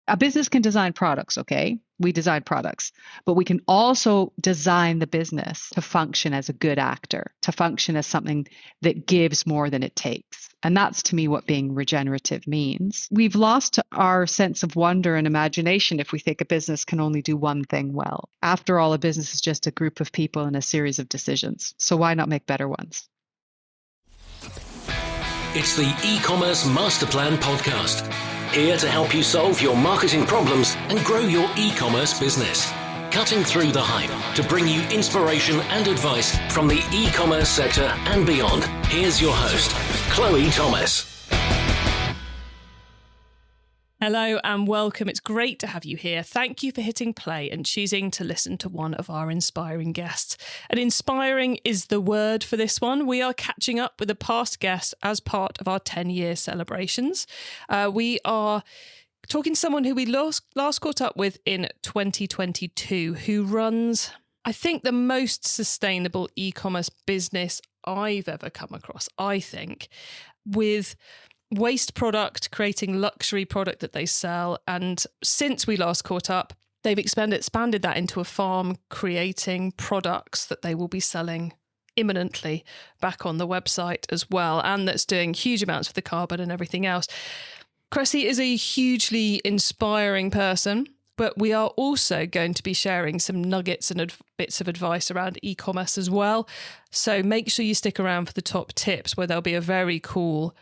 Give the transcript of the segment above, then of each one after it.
A business can design products, okay? We design products, but we can also design the business to function as a good actor, to function as something that gives more than it takes. And that's to me what being regenerative means. We've lost our sense of wonder and imagination if we think a business can only do one thing well. After all, a business is just a group of people and a series of decisions. So why not make better ones? It's the eCommerce Master Plan podcast. Here to help you solve your marketing problems and grow your e-commerce business. Cutting through the hype to bring you inspiration and advice from the e-commerce sector and beyond. Here's your host, Chloe Thomas. Hello and welcome. It's great to have you here. Thank you for hitting play and choosing to listen to one of our inspiring guests. And inspiring is the word for this one. We are catching up with a past guest as part of our 10-year celebrations. We are talking to someone who we last caught up with in 2022, who runs, I think, the most sustainable e-commerce business I've ever come across, I think, with waste product, creating luxury product that they sell. And since we last caught up, they've expanded that into a farm, creating products that they will be selling imminently back on the website as well. And that's doing huge amounts for the carbon and everything else. Kresse is a hugely inspiring person, but we are also going to be sharing some nuggets and bits of advice around e-commerce as well. So make sure you stick around for the top tips, where there'll be a very cool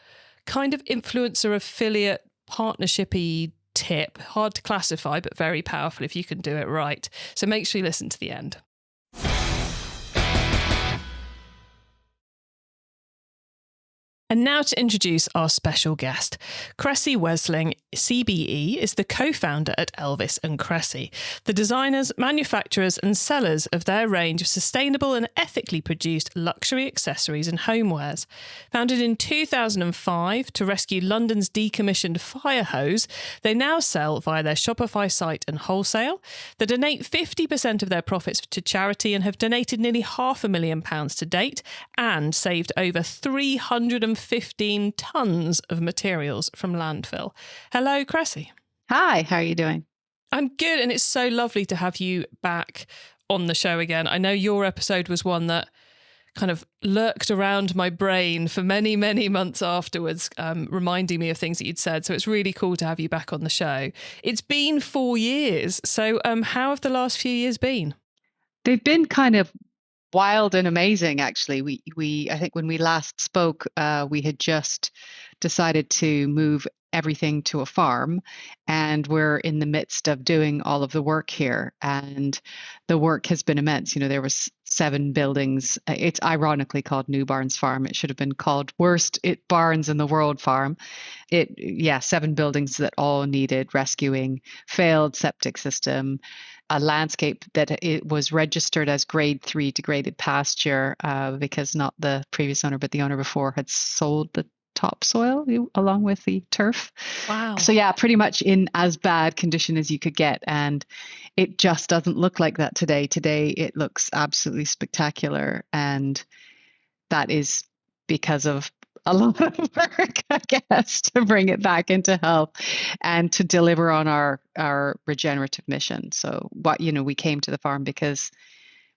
kind of influencer affiliate partnership-y tip. Hard to classify, but very powerful if you can do it right. So make sure you listen to the end. And now to introduce our special guest. Kresse Wesling, CBE, is the co-founder at Elvis Kresse, the designers, manufacturers and sellers of their range of sustainable and ethically produced luxury accessories and homewares. Founded in 2005 to rescue London's decommissioned fire hose, they now sell via their Shopify site and wholesale. They donate 50% of their profits to charity and have donated nearly £500,000 to date and saved over 315 tonnes of materials from landfill. Hello, Kresse. Hi, how are you doing? I'm good, and it's so lovely to have you back on the show again. I know your episode was one that kind of lurked around my brain for many, many months afterwards, reminding me of things that you'd said. So it's really cool to have you back on the show. It's been 4 years. So how have the last few years been? They've been kind of wild and amazing, actually. I think when we last spoke, we had just decided to move everything to a farm, and we're in the midst of doing all of the work here. And the work has been immense. You know, there was 7 buildings. It's ironically called New Barns Farm. It should have been called Worst Barns in the World Farm. 7 buildings that all needed rescuing, failed septic system, a landscape that it was registered as grade 3 degraded pasture because not the previous owner, but the owner before had sold the topsoil along with the turf. Wow. So yeah, pretty much in as bad condition as you could get. And it just doesn't look like that today. Today, it looks absolutely spectacular. And that is because of a lot of work, I guess, to bring it back into health and to deliver on our regenerative mission. So we came to the farm because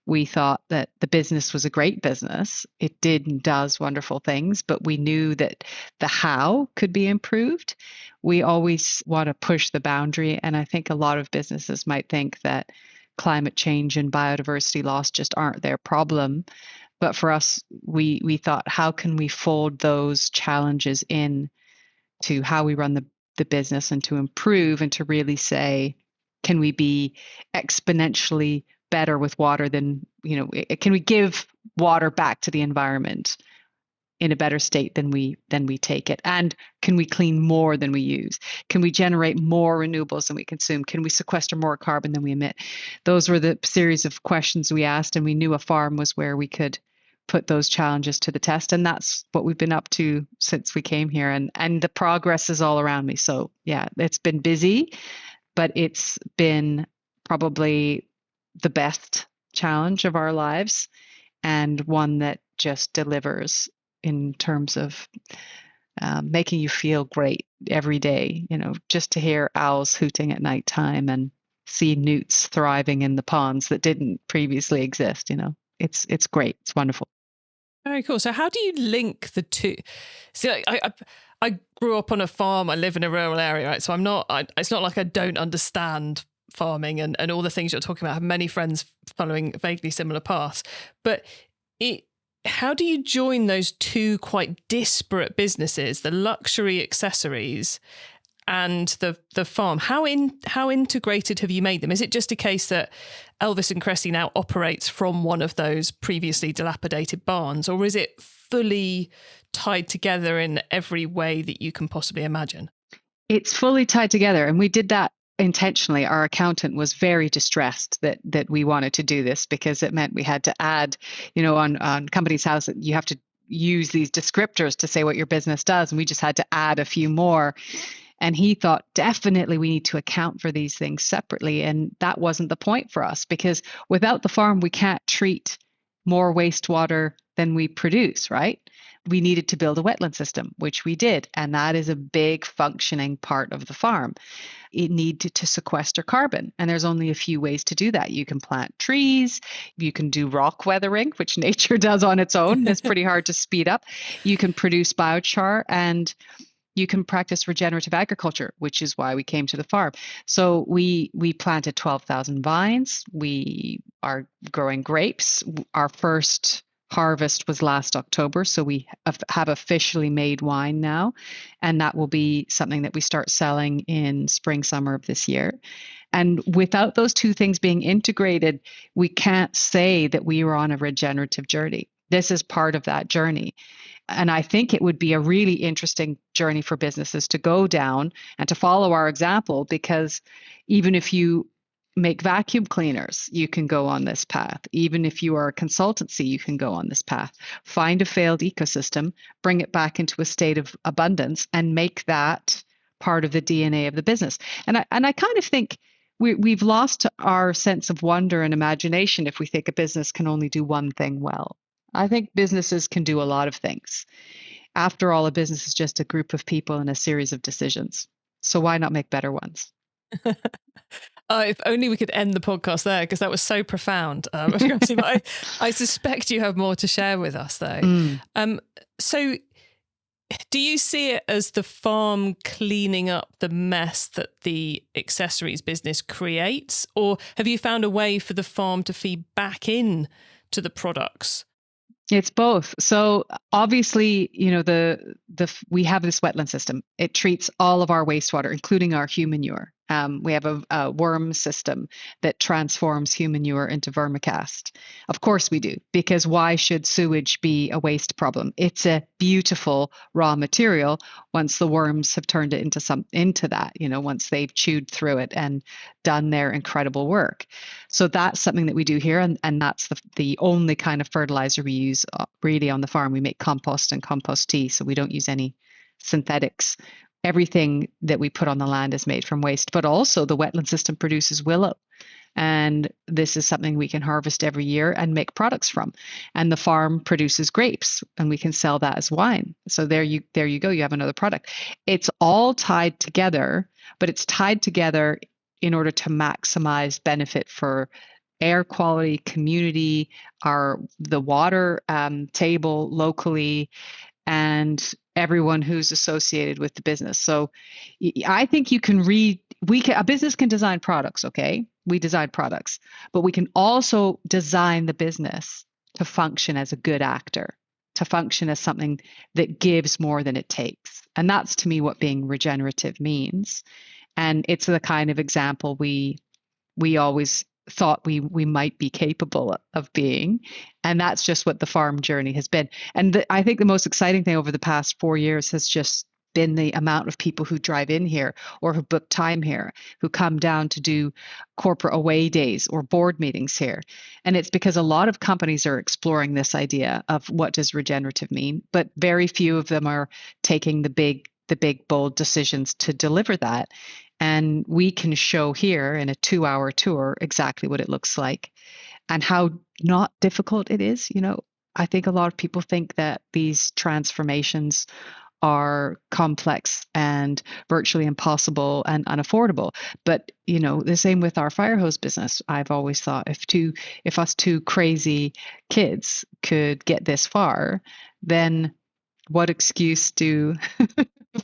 we thought that the business was a great business. It did and does wonderful things, but we knew that the how could be improved. We always want to push the boundary. And I think a lot of businesses might think that climate change and biodiversity loss just aren't their problem. But for us, we thought, how can we fold those challenges in to how we run the business and to improve and to really say, can we be exponentially better with water than, can we give water back to the environment in a better state than we take it? And can we clean more than we use? Can we generate more renewables than we consume? Can we sequester more carbon than we emit? Those were the series of questions we asked, and we knew a farm was where we could put those challenges to the test. And that's what we've been up to since we came here. And the progress is all around me. So yeah, it's been busy, but it's been probably the best challenge of our lives, and one that just delivers in terms of making you feel great every day, just to hear owls hooting at nighttime and see newts thriving in the ponds that didn't previously exist. It's great. It's wonderful. Very cool. So how do you link the two? See, I grew up on a farm. I live in a rural area, right? So it's not like I don't understand farming and all the things you're talking about. I have many friends following vaguely similar paths. But how do you join those two quite disparate businesses, the luxury accessories and the farm? How integrated have you made them? Is it just a case that Elvis and Kresse now operates from one of those previously dilapidated barns, or is it fully tied together in every way that you can possibly imagine? It's fully tied together, and we did that intentionally. Our accountant was very distressed that we wanted to do this, because it meant we had to add, on Companies House, you have to use these descriptors to say what your business does, and we just had to add a few more. And he thought, definitely we need to account for these things separately. And that wasn't the point for us, because without the farm, we can't treat more wastewater than we produce, right? We needed to build a wetland system, which we did. And that is a big functioning part of the farm. It needed to sequester carbon. And there's only a few ways to do that. You can plant trees, you can do rock weathering, which nature does on its own. It's pretty hard to speed up. You can produce biochar, and you can practice regenerative agriculture, which is why we came to the farm. So we planted 12,000 vines. We are growing grapes. Our first harvest was last October, so we have officially made wine now, and that will be something that we start selling in spring, summer of this year. And without those two things being integrated, we can't say that we were on a regenerative journey. This is part of that journey. And I think it would be a really interesting journey for businesses to go down and to follow our example, because even if you make vacuum cleaners, you can go on this path. Even if you are a consultancy, you can go on this path. Find a failed ecosystem, bring it back into a state of abundance, and make that part of the DNA of the business. And I kind of think we've lost our sense of wonder and imagination if we think a business can only do one thing well. I think businesses can do a lot of things. After all, a business is just a group of people and a series of decisions. So why not make better ones? If only we could end the podcast there, because that was so profound. But I suspect you have more to share with us, though. So do you see it as the farm cleaning up the mess that the accessories business creates? Or have you found a way for the farm to feed back in to the products? It's both. So obviously, we have this wetland system. It treats all of our wastewater, including our human manure. We have a worm system that transforms human manure into vermicast. Of course we do, because why should sewage be a waste problem? It's a beautiful raw material once the worms have turned it into that, once they've chewed through it and done their incredible work. So that's something that we do here, and that's the only kind of fertilizer we use really on the farm. We make compost and compost tea, so we don't use any synthetics. Everything that we put on the land is made from waste, but also the wetland system produces willow. And this is something we can harvest every year and make products from. And the farm produces grapes, and we can sell that as wine. So there you go. You have another product. It's all tied together, but it's tied together in order to maximize benefit for air quality, community, the water table locally, and everyone who's associated with the business. So I think a business can design products, okay? We design products, but we can also design the business to function as a good actor, to function as something that gives more than it takes. And that's, to me, what being regenerative means. And it's the kind of example we always thought we might be capable of being. And that's just what the farm journey has been. And I think the most exciting thing over the past 4 years has just been the amount of people who drive in here or who book time here, who come down to do corporate away days or board meetings here. And it's because a lot of companies are exploring this idea of what does regenerative mean, but very few of them are taking the big, bold decisions to deliver that. And we can show here in a 2-hour tour exactly what it looks like and how not difficult it is. I think a lot of people think that these transformations are complex and virtually impossible and unaffordable. But, the same with our fire hose business. I've always thought if us two crazy kids could get this far, then what excuse do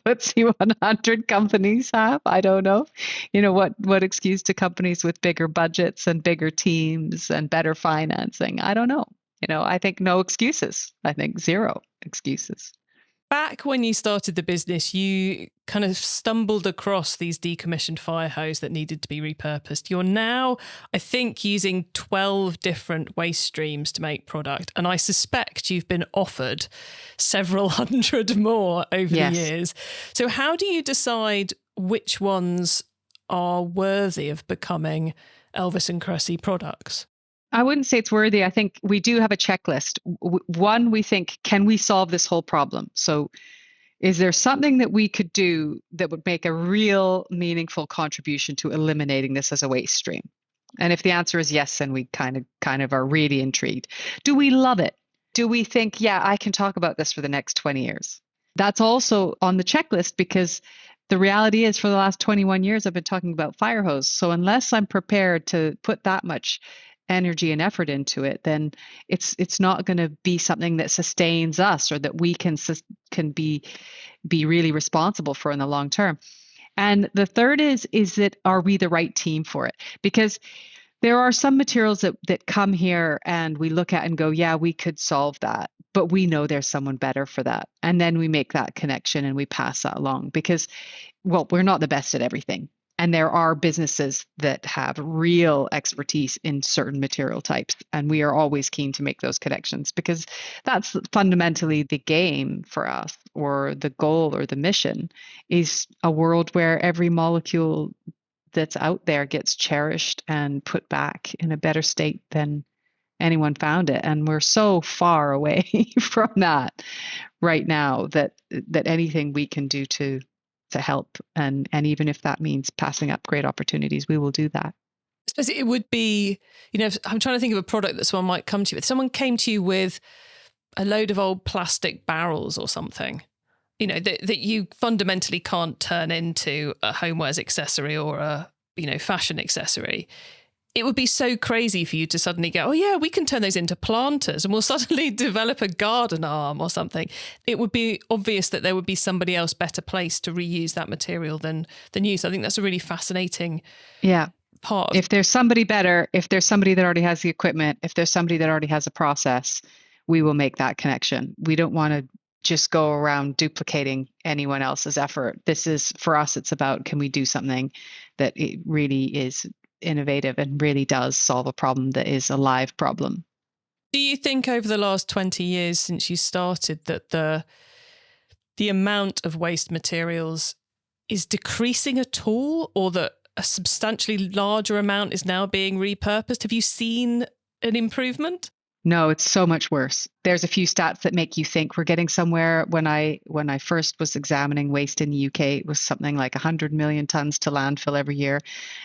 FTSE 100 companies have? I don't know. What excuse do companies with bigger budgets and bigger teams and better financing? I don't know. I think no excuses. I think zero excuses. Back when you started the business, you kind of stumbled across these decommissioned fire hose that needed to be repurposed. You're now, I think, using 12 different waste streams to make product. And I suspect you've been offered several hundred more over the years. So how do you decide which ones are worthy of becoming Elvis and Kresse products? I wouldn't say it's worthy. I think we do have a checklist. One, we think, can we solve this whole problem? So is there something that we could do that would make a real meaningful contribution to eliminating this as a waste stream? And if the answer is yes, then we kind of are really intrigued. Do we love it? Do we think, yeah, I can talk about this for the next 20 years? That's also on the checklist because the reality is for the last 21 years, I've been talking about fire hose. So unless I'm prepared to put that much energy and effort into it, then it's not going to be something that sustains us or that we can be really responsible for in the long term. And the third is that are we the right team for it? Because there are some materials that come here and we look at and go, yeah, we could solve that, but we know there's someone better for that. And then we make that connection and we pass that along because, well, we're not the best at everything. And there are businesses that have real expertise in certain material types. And we are always keen to make those connections because that's fundamentally the game for us, or the goal or the mission is a world where every molecule that's out there gets cherished and put back in a better state than anyone found it. And we're so far away from that right now that anything we can do to help, and even if that means passing up great opportunities, we will do that. I suppose it would be, I'm trying to think of a product that someone might come to you with. Someone came to you with a load of old plastic barrels or something, that you fundamentally can't turn into a homewares accessory or a, fashion accessory. It would be so crazy for you to suddenly go, oh yeah, we can turn those into planters and we'll suddenly develop a garden arm or something. It would be obvious that there would be somebody else better placed to reuse that material than you. So I think that's a really fascinating part. If there's somebody better, if there's somebody that already has the equipment, if there's somebody that already has a process, we will make that connection. We don't want to just go around duplicating anyone else's effort. This is, for us, it's about, can we do something that it really is innovative and really does solve a problem that is a live problem. Do you think over the last 20 years since you started that the amount of waste materials is decreasing at all, or that a substantially larger amount is now being repurposed? Have you seen an improvement? No, it's so much worse. There's a few stats that make you think we're getting somewhere. When I first was examining waste in the UK, it was something like 100 million tons to landfill every year.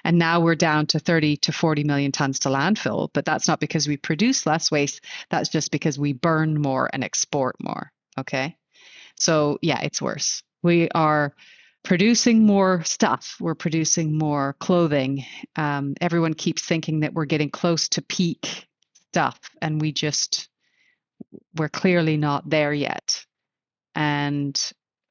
And now we're down to 30 to 40 million tons to landfill. But that's not because we produce less waste. That's just because we burn more and export more. Okay. So yeah, it's worse. We are producing more stuff. We're producing more clothing. Everyone keeps thinking that we're getting close to peak stuff, and we're clearly not there yet. And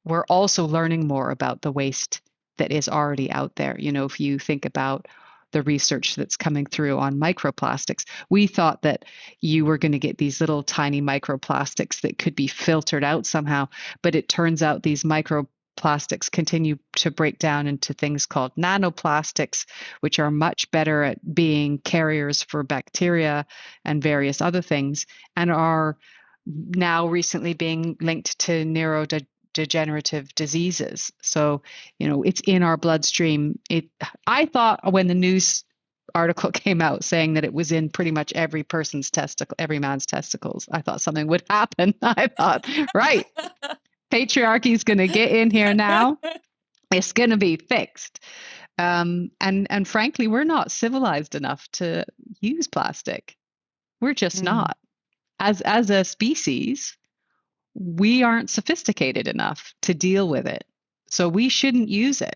we're also learning more about the waste that is already out there. If you think about the research that's coming through on microplastics, we thought that you were going to get these little tiny microplastics that could be filtered out somehow, but it turns out these microplastics continue to break down into things called nanoplastics, which are much better at being carriers for bacteria and various other things, and are now recently being linked to neurodegenerative diseases. So, it's in our bloodstream. I thought when the news article came out saying that it was in pretty much every man's testicles, I thought something would happen. I thought, right. Patriarchy is going to get in here now. It's going to be fixed. And frankly, we're not civilized enough to use plastic. We're just not. As a species, we aren't sophisticated enough to deal with it. So we shouldn't use it.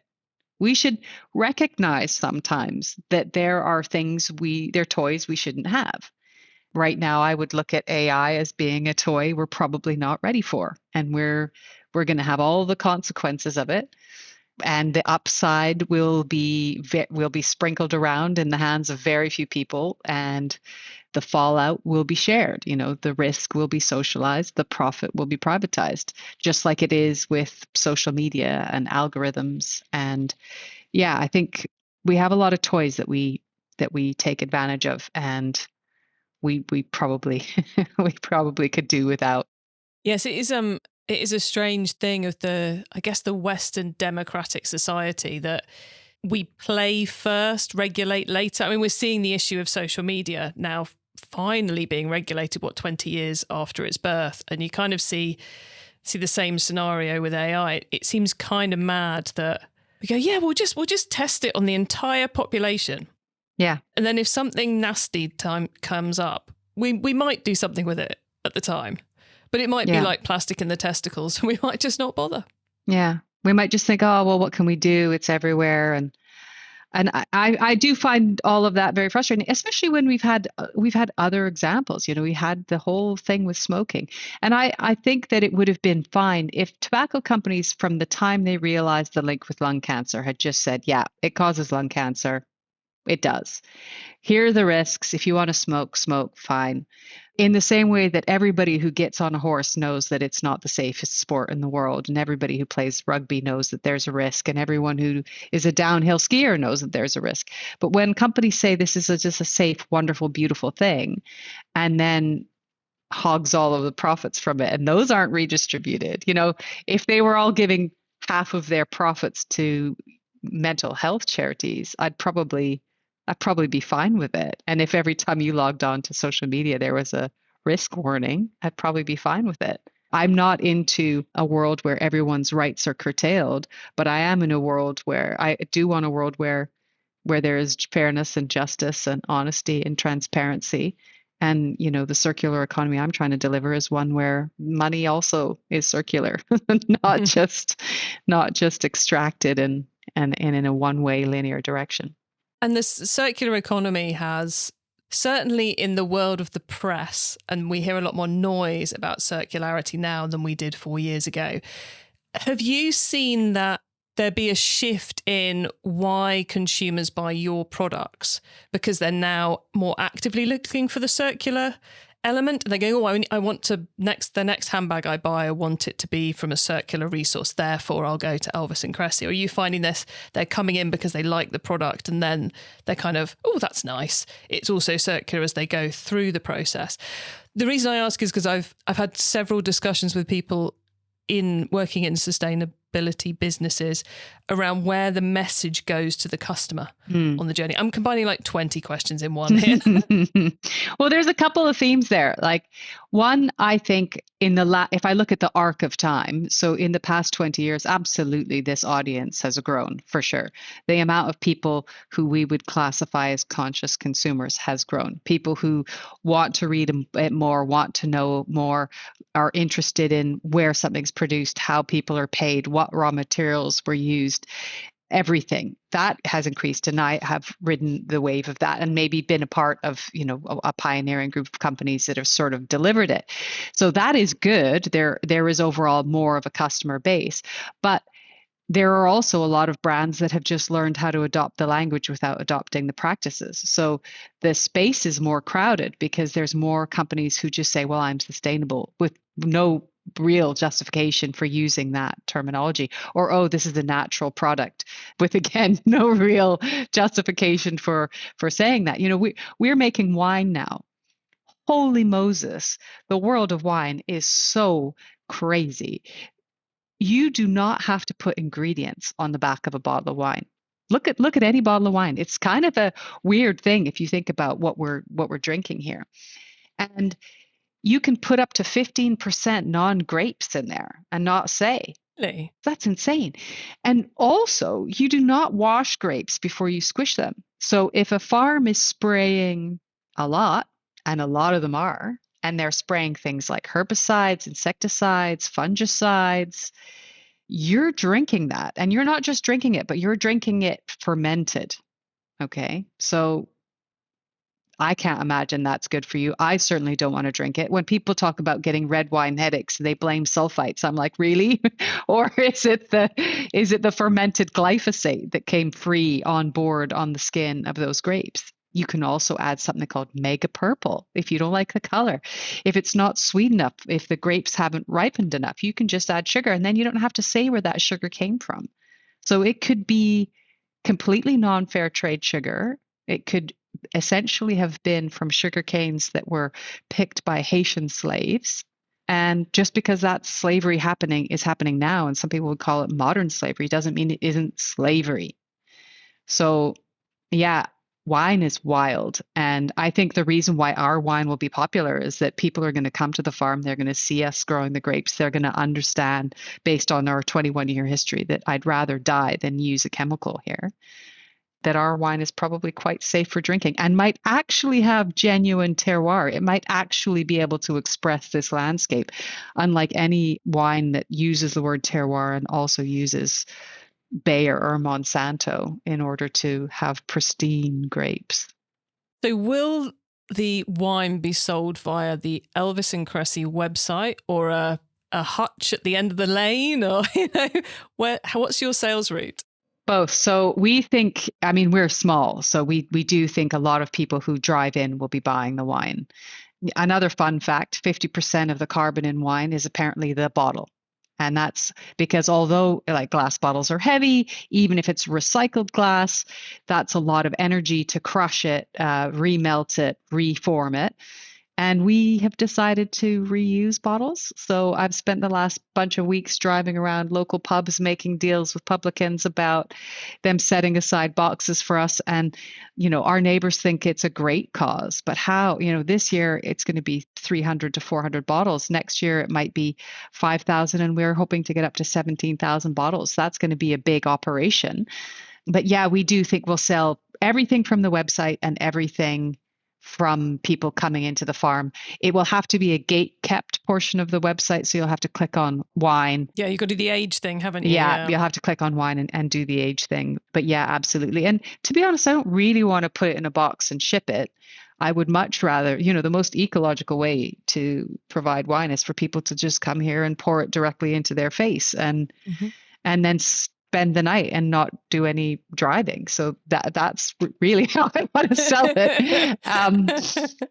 We should recognize sometimes that there are they're toys we shouldn't have. Right now, I would look at AI as being a toy we're probably not ready for. And we're going to have all the consequences of it. And the upside will be sprinkled around in the hands of very few people, and the fallout will be shared. The risk will be socialized, the profit will be privatized, just like it is with social media and algorithms. And yeah, I think we have a lot of toys that we take advantage of, and we probably we probably could do without. Yes, it is a strange thing of the Western democratic society that we play first, regulate later. I mean, we're seeing the issue of social media now finally being regulated, 20 years after its birth. And you kind of see the same scenario with AI. It seems kind of mad that we go, yeah, we'll just test it on the entire population. Yeah. And then if something nasty comes up, we might do something with it at the time. But it might be like plastic in the testicles, and we might just not bother. Yeah. We might just think, oh, well, what can we do? It's everywhere. And I do find all of that very frustrating, especially when we've had other examples. We had the whole thing with smoking. And I think that it would have been fine if tobacco companies, from the time they realized the link with lung cancer, had just said, yeah, it causes lung cancer. It does. Here are the risks. If you want to smoke, fine. In the same way that everybody who gets on a horse knows that it's not the safest sport in the world, and everybody who plays rugby knows that there's a risk, and everyone who is a downhill skier knows that there's a risk. But when companies say this is just a safe, wonderful, beautiful thing, and then hogs all of the profits from it, and those aren't redistributed, if they were all giving half of their profits to mental health charities, I'd probably be fine with it. And if every time you logged on to social media there was a risk warning, I'd probably be fine with it. I'm not into a world where everyone's rights are curtailed, but I am in a world where I do want a world where there is fairness and justice and honesty and transparency. And, the circular economy I'm trying to deliver is one where money also is circular, not just extracted and in a one-way linear direction. And this circular economy has, certainly in the world of the press, and we hear a lot more noise about circularity now than we did 4 years ago. Have you seen that there be a shift in why consumers buy your products? Because they're now more actively looking for the circular element, and they're going, oh, I want to the next handbag I buy, I want it to be from a circular resource, therefore I'll go to Elvis Kresse. Or are you finding this, they're coming in because they like the product, and then they're kind of, oh, that's nice, it's also circular as they go through the process? The reason I ask is because I've had several discussions with people working in sustainability businesses around where the message goes to the customer on the journey. I'm combining like 20 questions in one here. Well, there's a couple of themes there. Like one, I think if I look at the arc of time, so in the past 20 years, absolutely this audience has grown for sure. The amount of people who we would classify as conscious consumers has grown. People who want to read it more, want to know more, are interested in where something's produced, how people are paid, what raw materials were used. Everything that has increased, and I have ridden the wave of that and maybe been a part of a pioneering group of companies that have sort of delivered it. So that is good. There is overall more of a customer base, but there are also a lot of brands that have just learned how to adopt the language without adopting the practices. So the space is more crowded because there's more companies who just say, well, I'm sustainable, with no real justification for using that terminology, or, oh, this is a natural product, with, again, no real justification for saying that. We're making wine now. Holy Moses, the world of wine is so crazy. You do not have to put ingredients on the back of a bottle of wine. Look at any bottle of wine. It's kind of a weird thing if you think about what we're drinking here. And you can put up to 15% non-grapes in there and not say. Really? That's insane. And also, you do not wash grapes before you squish them. So if a farm is spraying a lot, and a lot of them are, and they're spraying things like herbicides, insecticides, fungicides, you're drinking that. And you're not just drinking it, but you're drinking it fermented. Okay. So I can't imagine that's good for you. I certainly don't want to drink it. When people talk about getting red wine headaches, they blame sulfites. I'm like, really? Or is it the fermented glyphosate that came free on board on the skin of those grapes? You can also add something called mega purple if you don't like the color. If it's not sweet enough, if the grapes haven't ripened enough, you can just add sugar and then you don't have to say where that sugar came from. So it could be completely non-fair trade sugar. It could essentially have been from sugar canes that were picked by Haitian slaves. And just because that slavery is happening now, and some people would call it modern slavery, doesn't mean it isn't slavery. So yeah, wine is wild. And I think the reason why our wine will be popular is that people are going to come to the farm. They're going to see us growing the grapes. They're going to understand, based on our 21-year history, that I'd rather die than use a chemical here. That our wine is probably quite safe for drinking and might actually have genuine terroir. It might actually be able to express this landscape, unlike any wine that uses the word terroir and also uses Bayer or Monsanto in order to have pristine grapes. So will the wine be sold via the Elvis Kresse website or a hutch at the end of the lane, or what's your sales route? Both. So we think, we're small, so we do think a lot of people who drive in will be buying the wine. Another fun fact, 50% of the carbon in wine is apparently the bottle. And that's because although like glass bottles are heavy, even if it's recycled glass, that's a lot of energy to crush it, remelt it, reform it. And we have decided to reuse bottles. So I've spent the last bunch of weeks driving around local pubs, making deals with publicans about them setting aside boxes for us. And, our neighbors think it's a great cause. But how, this year it's going to be 300 to 400 bottles. Next year it might be 5,000. And we're hoping to get up to 17,000 bottles. That's going to be a big operation. But yeah, we do think we'll sell everything from the website and everything from people coming into the farm. It will have to be a gate kept portion of the website. So you'll have to click on wine. Yeah, you've got to do the age thing, haven't you? Yeah, you'll have to click on wine and do the age thing. But yeah, absolutely. And to be honest, I don't really want to put it in a box and ship it. I would much rather, the most ecological way to provide wine is for people to just come here and pour it directly into their face and then spend the night and not do any driving. So that's really how I want to sell it.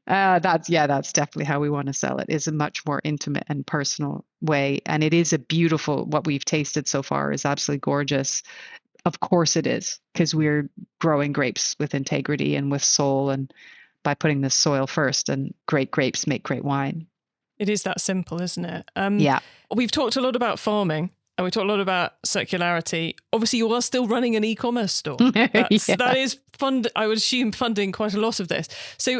That's definitely how we want to sell it, is a much more intimate and personal way. And it is what we've tasted so far is absolutely gorgeous. Of course it is, because we're growing grapes with integrity and with soul, and by putting the soil first, and great grapes make great wine. It is that simple, isn't it? Yeah. We've talked a lot about farming. And we talked a lot about circularity. Obviously, you are still running an e-commerce store. That is fund. I would assume funding quite a lot of this. So,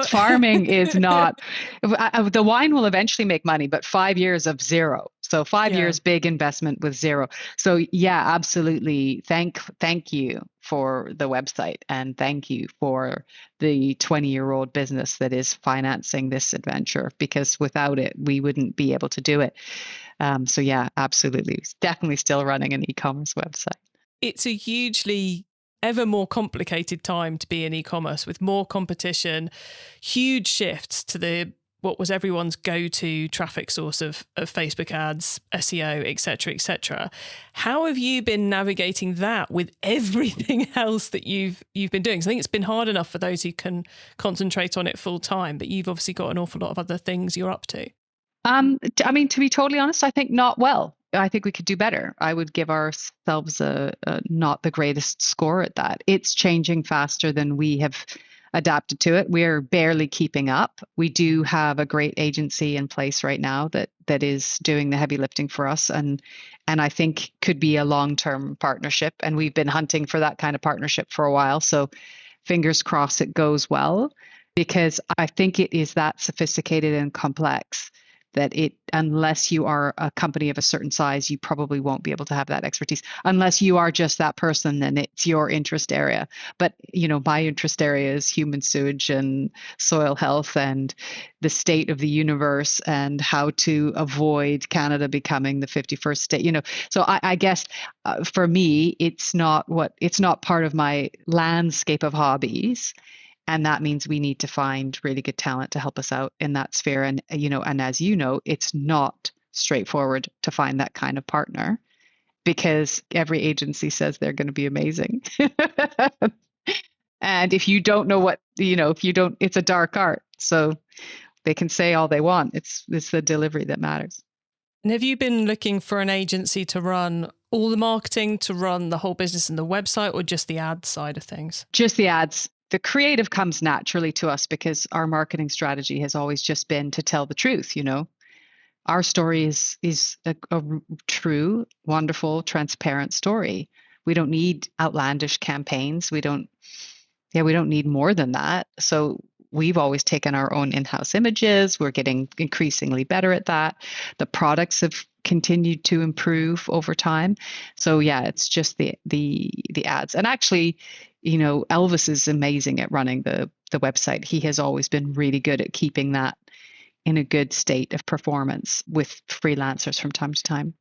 farming is not. The wine will eventually make money, but 5 years of zero. So 5 years, big investment with zero. So yeah, absolutely. Thank you for the website, and thank you for the 20-year-old business that is financing this adventure, because without it, we wouldn't be able to do it. So yeah, absolutely. It's definitely still running an e-commerce website. It's a hugely ever more complicated time to be in e-commerce, with more competition, huge shifts to what was everyone's go-to traffic source of Facebook ads, SEO, etc., etc. How have you been navigating that with everything else that you've been doing? So I think it's been hard enough for those who can concentrate on it full time, but you've obviously got an awful lot of other things you're up to. To be totally honest, I think not well. I think we could do better. I would give ourselves a not the greatest score at that. It's changing faster than we have adapted to it. We're barely keeping up. We do have a great agency in place right now that is doing the heavy lifting for us, and I think could be a long-term partnership. And we've been hunting for that kind of partnership for a while. So fingers crossed it goes well, because I think it is that sophisticated and complex that unless you are a company of a certain size, you probably won't be able to have that expertise unless you are just that person and it's your interest area. But, my interest area is human sewage and soil health and the state of the universe and how to avoid Canada becoming the 51st state. So I guess for me, it's not part of my landscape of hobbies. And that means we need to find really good talent to help us out in that sphere. And, and as it's not straightforward to find that kind of partner because every agency says they're going to be amazing. And if you don't know it's a dark art. So they can say all they want. It's the delivery that matters. And have you been looking for an agency to run all the marketing, to run the whole business and the website, or just the ad side of things? Just the ads. The creative comes naturally to us because our marketing strategy has always just been to tell the truth. Our story is a true, wonderful, transparent story. We don't need outlandish campaigns. We don't need more than that. So we've always taken our own in-house images. We're getting increasingly better at that. The products have continued to improve over time. So yeah, it's just the ads. And actually, Elvis is amazing at running the website. He has always been really good at keeping that in a good state of performance with freelancers from time to time.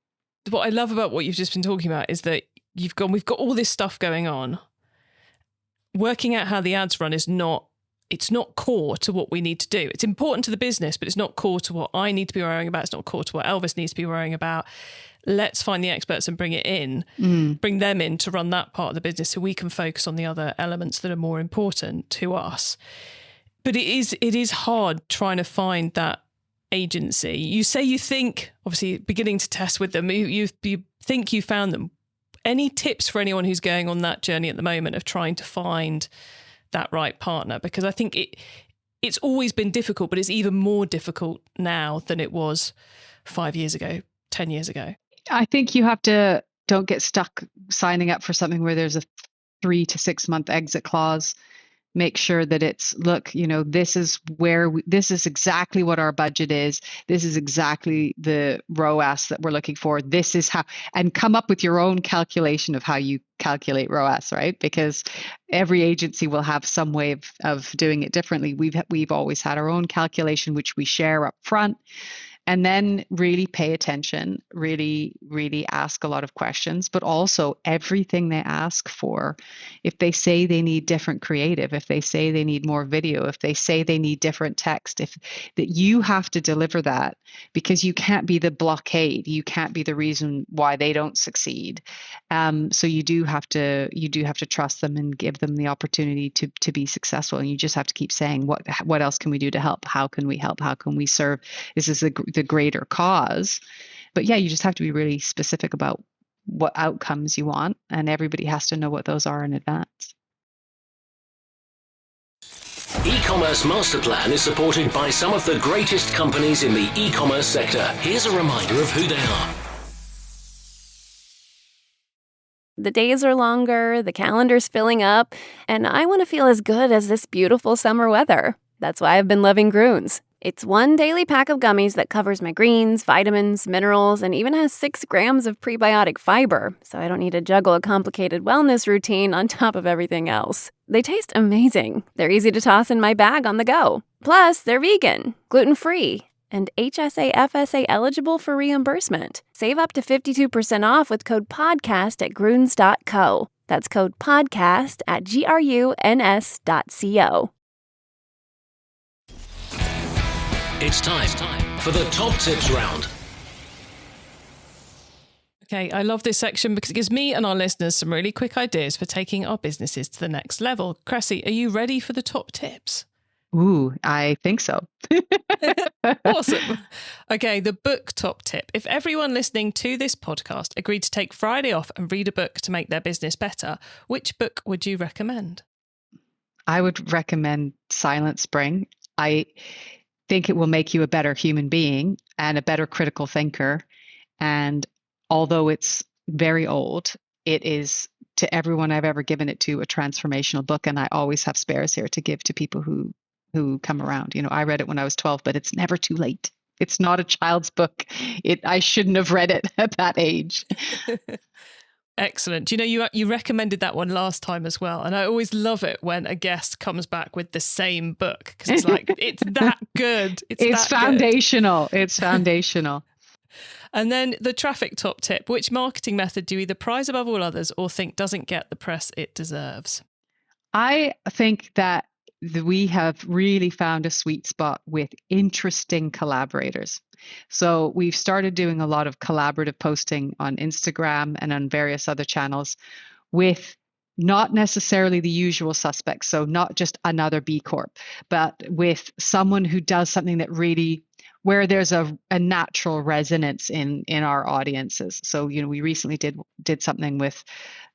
What I love about what you've just been talking about is that we've got all this stuff going on. Working out how the ads run it's not core to what we need to do. It's important to the business, but it's not core to what I need to be worrying about. It's not core to what Elvis needs to be worrying about. Let's find the experts and bring them in to run that part of the business so we can focus on the other elements that are more important to us. But it is hard trying to find that agency. You say you think, obviously, beginning to test with them, you think you found them. Any tips for anyone who's going on that journey at the moment of trying to find that right partner? Because I think it's always been difficult, but it's even more difficult now than it was 5 years ago, 10 years ago. I think don't get stuck signing up for something where there's a 3 to 6 month exit clause. Make sure that this is exactly what our budget is. This is exactly the ROAS that we're looking for. This is how, and come up with your own calculation of how you calculate ROAS, right? Because every agency will have some way of doing it differently. We've always had our own calculation, which we share up front. And then really pay attention, really, really ask a lot of questions, but also everything they ask for. If they say they need different creative, if they say they need more video, if they say they need different text, that you have to deliver that because you can't be the blockade. You can't be the reason why they don't succeed. So you do have to trust them and give them the opportunity to be successful. And you just have to keep saying, what else can we do to help? How can we help? How can we serve? This is the greater cause. But yeah, you just have to be really specific about what outcomes you want, and everybody has to know what those are in advance. E-commerce Master Plan is supported by some of the greatest companies in the e-commerce sector. Here's a reminder of who they are. The days are longer, the calendar's filling up, and I want to feel as good as this beautiful summer weather. That's why I've been loving Groons. It's one daily pack of gummies that covers my greens, vitamins, minerals, and even has 6 grams of prebiotic fiber, so I don't need to juggle a complicated wellness routine on top of everything else. They taste amazing. They're easy to toss in my bag on the go. Plus, they're vegan, gluten-free, and HSA/FSA eligible for reimbursement. Save up to 52% off with code PODCAST at Groons.co. That's code PODCAST at GRUNS.co. It's time for the top tips round. Okay, I love this section because it gives me and our listeners some really quick ideas for taking our businesses to the next level. Kresse, are you ready for the top tips? Ooh, I think so. Awesome. Okay, the book top tip. If everyone listening to this podcast agreed to take Friday off and read a book to make their business better, which book would you recommend? I would recommend Silent Spring. I think it will make you a better human being and a better critical thinker. And although it's very old, it is, to everyone I've ever given it to, a transformational book. And I always have spares here to give to people who come around. I read it when I was 12, but it's never too late. It's not a child's book. I shouldn't have read it at that age. Excellent. You know, you recommended that one last time as well. And I always love it when a guest comes back with the same book, because it's like, it's that good. It's foundational. It's foundational. And then the traffic top tip: which marketing method do you either prize above all others or think doesn't get the press it deserves? I think that we have really found a sweet spot with interesting collaborators. So we've started doing a lot of collaborative posting on Instagram and on various other channels with not necessarily the usual suspects. So not just another B Corp, but with someone who does something that really, where there's a natural resonance in our audiences. So, you know, we recently did something with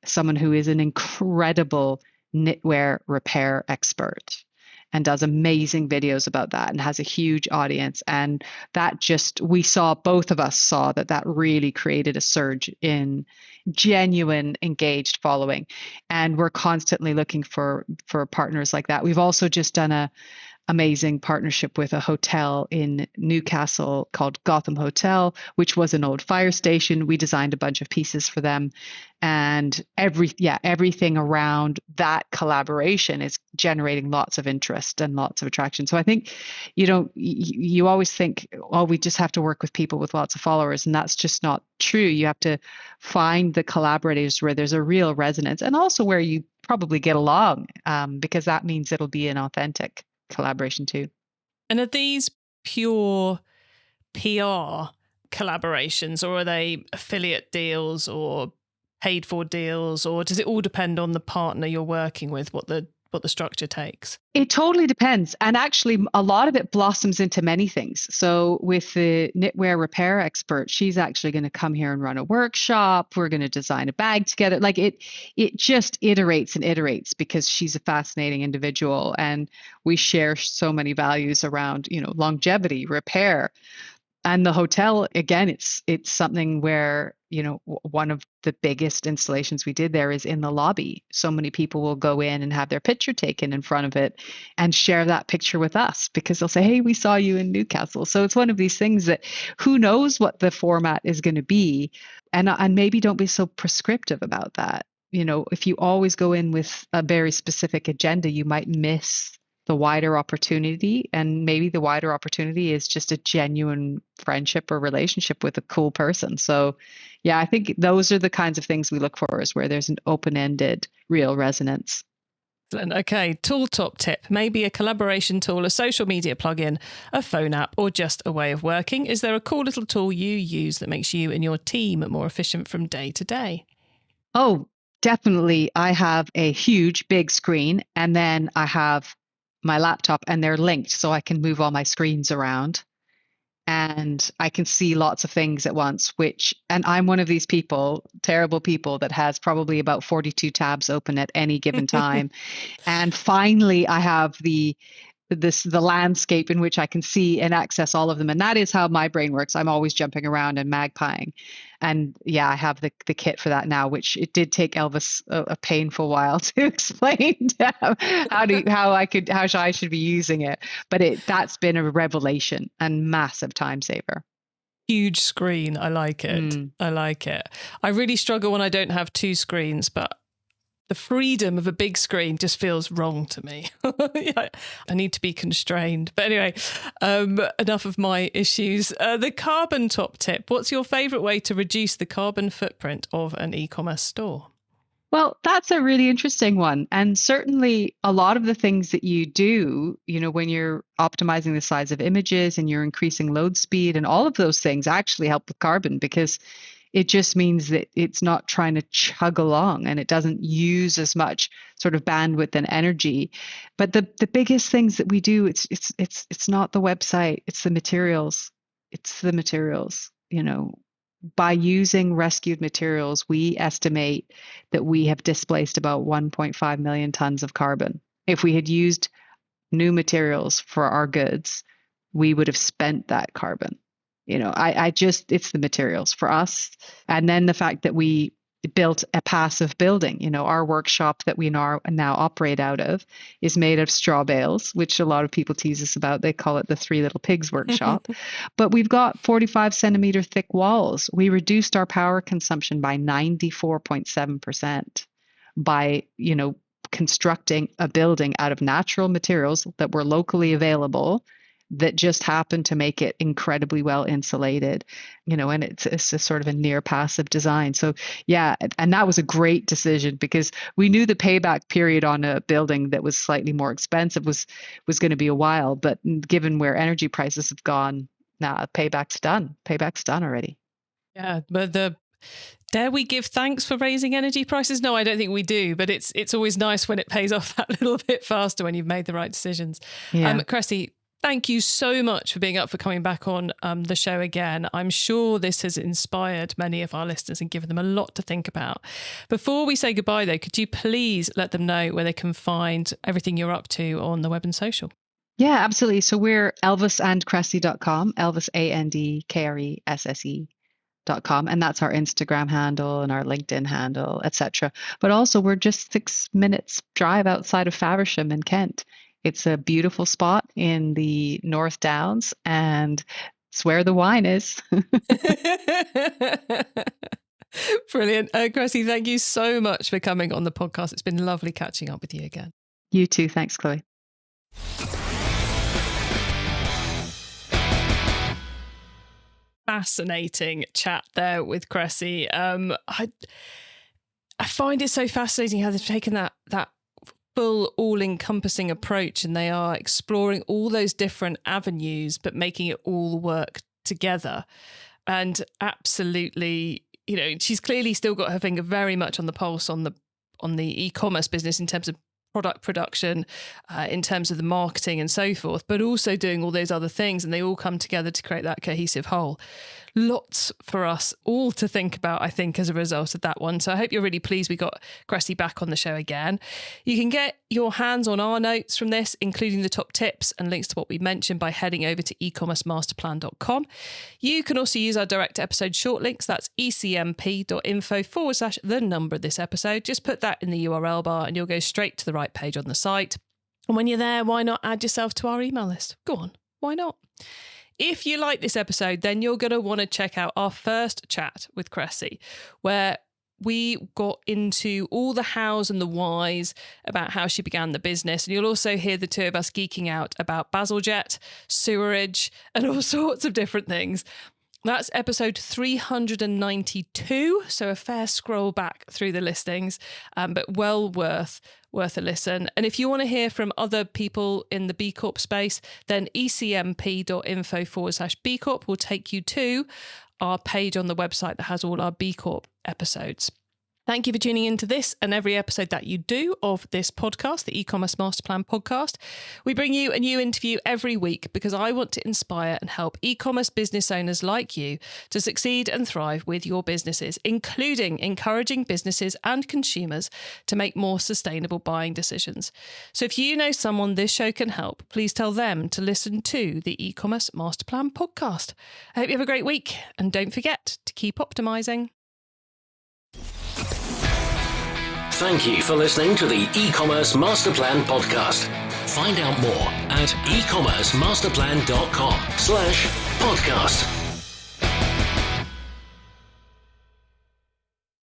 someone who is an incredible knitwear repair expert and does amazing videos about that and has a huge audience. And that both of us saw that really created a surge in genuine engaged following. And we're constantly looking for partners like that. We've also just done a amazing partnership with a hotel in Newcastle called Gotham Hotel, which was an old fire station. We designed a bunch of pieces for them, and everything around that collaboration is generating lots of interest and lots of attraction. So I think, you always think, oh, we just have to work with people with lots of followers, and that's just not true. You have to find the collaborators where there's a real resonance, and also where you probably get along, because that means it'll be an authentic collaboration too. And are these pure PR collaborations, or are they affiliate deals or paid for deals, or does it all depend on the partner you're working with, what the structure takes? It totally depends. And actually, a lot of it blossoms into many things. So with the knitwear repair expert, she's actually going to come here and run a workshop. We're going to design a bag together. Like it just iterates and iterates, because she's a fascinating individual. And we share so many values around, longevity, repair. And the hotel, again, it's something where, one of the biggest installations we did there is in the lobby. So many people will go in and have their picture taken in front of it and share that picture with us, because they'll say, hey, we saw you in Newcastle. So it's one of these things that who knows what the format is going to be. And maybe don't be so prescriptive about that. If you always go in with a very specific agenda, you might miss the wider opportunity. And maybe the wider opportunity is just a genuine friendship or relationship with a cool person. So yeah, I think those are the kinds of things we look for, is where there's an open-ended real resonance. Okay, tool top tip: maybe a collaboration tool, a social media plugin, a phone app, or just a way of working. Is there a cool little tool you use that makes you and your team more efficient from day to day? Oh, definitely. I have a huge big screen, and then I have my laptop, and they're linked, so I can move all my screens around and I can see lots of things at once, and I'm one of these terrible people, that has probably about 42 tabs open at any given time. And finally, I have the landscape in which I can see and access all of them. And that is how my brain works. I'm always jumping around and magpieing. And yeah, I have the kit for that now, which it did take Elvis a painful while to explain to him how I should be using it. But that's been a revelation and massive time saver. Huge screen. I like it. I like it. I really struggle when I don't have two screens, but the freedom of a big screen just feels wrong to me. I need to be constrained. But anyway, enough of my issues. The carbon top tip. What's your favourite way to reduce the carbon footprint of an e-commerce store? Well, that's a really interesting one. And certainly a lot of the things that you do, when you're optimizing the size of images and you're increasing load speed, and all of those things actually help with carbon, because it just means that it's not trying to chug along and it doesn't use as much sort of bandwidth and energy. But the biggest things that we do, it's not the website, it's the materials. It's the materials. By using rescued materials, we estimate that we have displaced about 1.5 million tons of carbon. If we had used new materials for our goods, we would have spent that carbon. It's the materials for us. And then the fact that we built a passive building. You know, our workshop that we now operate out of is made of straw bales, which a lot of people tease us about. They call it the Three Little Pigs workshop. But we've got 45 centimeter thick walls. We reduced our power consumption by 94.7% by, you know, constructing a building out of natural materials that were locally available, that just happened to make it incredibly well insulated, you know, and it's a sort of a near passive design. So yeah, and that was a great decision, because we knew the payback period on a building that was slightly more expensive was going to be a while, but given where energy prices have gone, payback's done already. Yeah, but dare we give thanks for raising energy prices? No, I don't think we do, but it's always nice when it pays off that little bit faster when you've made the right decisions. Yeah. Kresse, thank you so much for being up for coming back on the show again. I'm sure this has inspired many of our listeners and given them a lot to think about. Before we say goodbye, though, could you please let them know where they can find everything you're up to on the web and social? Yeah, absolutely. So we're elvisandkresse.com, Elvis ANDKRESSE.com, and that's our Instagram handle and our LinkedIn handle, etc. But also we're just 6 minutes drive outside of Faversham in Kent. It's a beautiful spot in the North Downs, and it's where the wine is. Brilliant. Kresse, thank you so much for coming on the podcast. It's been lovely catching up with you again. You too. Thanks, Chloe. Fascinating chat there with Kresse. I find it so fascinating how they've taken that full all-encompassing approach, and they are exploring all those different avenues but making it all work together. And absolutely, you know, she's clearly still got her finger very much on the pulse on the e-commerce business in terms of product production, in terms of the marketing and so forth, but also doing all those other things, and they all come together to create that cohesive whole. Lots for us all to think about, I think, as a result of that one. So I hope you're really pleased we got Kresse back on the show again. You can get your hands on our notes from this, including the top tips and links to what we mentioned, by heading over to ecommercemasterplan.com. You can also use our direct episode short links. That's ecmp.info/the number of this episode. Just put that in the URL bar and you'll go straight to the right page on the site. And when you're there, why not add yourself to our email list? Go on, why not? If you like this episode, then you're going to want to check out our first chat with Kresse, where we got into all the hows and the whys about how she began the business. And you'll also hear the two of us geeking out about Bazalgette, sewerage, and all sorts of different things. That's episode 392, so a fair scroll back through the listings, but well worth a listen. And if you want to hear from other people in the B Corp space, then ecmp.info/B Corp will take you to our page on the website that has all our B Corp episodes. Thank you for tuning into this and every episode that you do of this podcast, the E-commerce Master Plan podcast. We bring you a new interview every week because I want to inspire and help e-commerce business owners like you to succeed and thrive with your businesses, including encouraging businesses and consumers to make more sustainable buying decisions. So if you know someone this show can help, please tell them to listen to the E-commerce Master Plan podcast. I hope you have a great week, and don't forget to keep optimizing. Thank you for listening to the eCommerce Master Plan podcast. Find out more at ecommercemasterplan.com/podcast.